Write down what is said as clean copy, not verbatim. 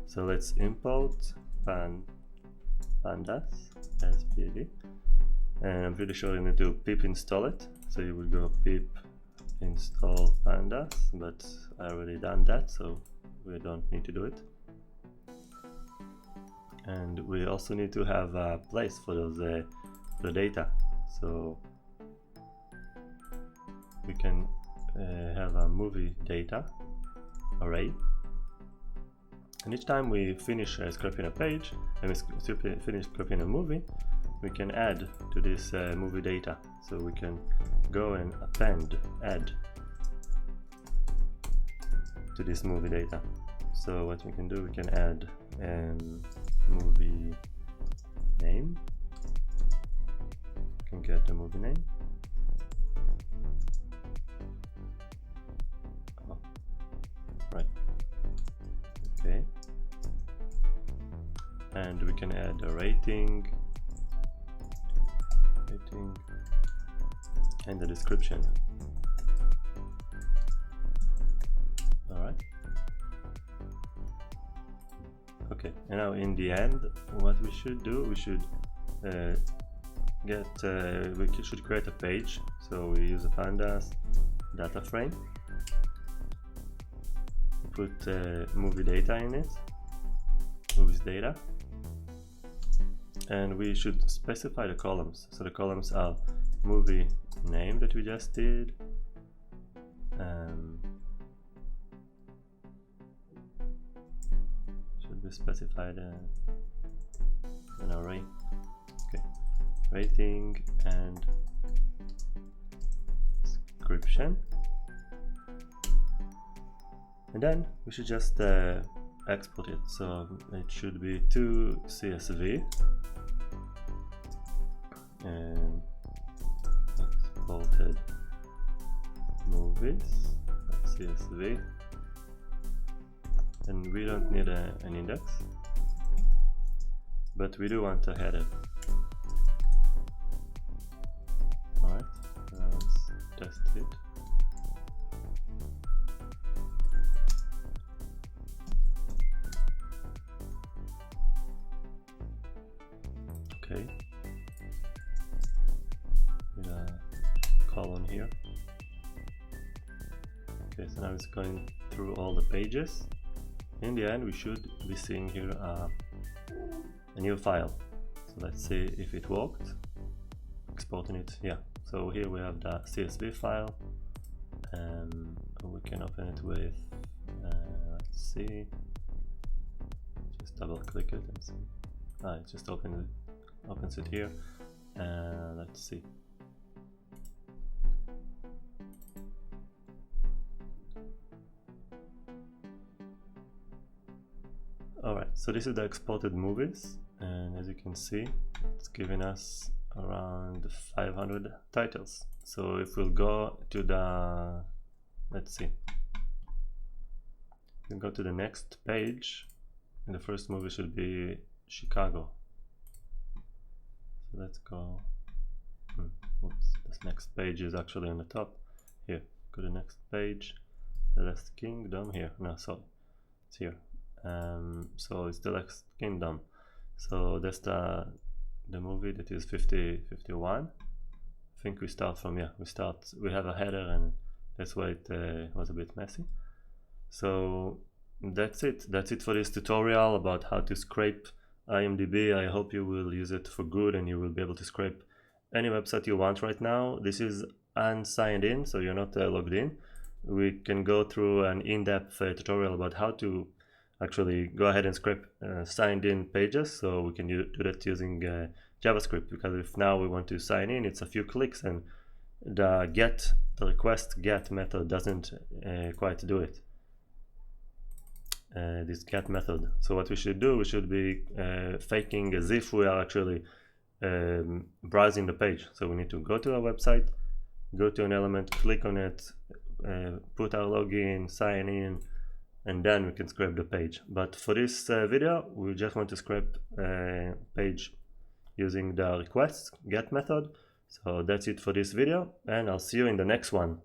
So let's import pandas as pd, and I'm pretty sure you need to pip install it. So you will go pip install pandas, but I already done that, so we don't need to do it. And we also need to have a place for those the data, so we can have a movie data array, and each time we finish scraping a page and we finish scraping a movie, we can add to this movie data. So we can go and add to this movie data. So what we can do, we can add movie name. We can get the movie name. Oh, right. Okay. And we can add a rating and the description. Alright. Okay, and now in the end, what we should do, we should we should create a page. So we use a pandas data frame, put movie data in it, movies data, and we should specify the columns. So the columns are movie name that we just did, should be specified an array. Okay, rating and description, and then we should just export it. So it should be to CSV, and exported movies CSV, and we don't need an index, but we do want a header. Alright, let's test it. Okay, with a column here. Okay, so now it's going through all the pages. In the end, we should be seeing here a new file. So let's see if it worked. Exporting it, yeah. So here we have the CSV file, and we can open it with, let's see, just double click it and see. It just opens it here. Let's see. Alright, so this is the exported movies, and as you can see, it's giving us around 500 titles. So if we'll go to the, let's see, we'll go to the next page, and the first movie should be Chicago. So let's go, oops, this next page is actually on the top. Here, go to the next page, The Last Kingdom, here, no, sorry, it's here. So it's The Last Kingdom. So that's the movie that is 51. I think we start from, yeah, we have a header, and that's why it was a bit messy. So that's it for this tutorial about how to scrape IMDb. I hope you will use it for good and you will be able to scrape any website you want right now. This is unsigned in, so you're not logged in. We can go through an in-depth tutorial about how to actually go ahead and scrape signed in pages, so we can do that using JavaScript, because if now we want to sign in, it's a few clicks, and the request get method doesn't quite do it, this get method. So what we should do, we should be faking as if we are actually browsing the page. So we need to go to our website, go to an element, click on it, put our login, sign in, and then we can scrape the page. But for this video, we just want to scrape page using the request get method. So that's it for this video, and I'll see you in the next one.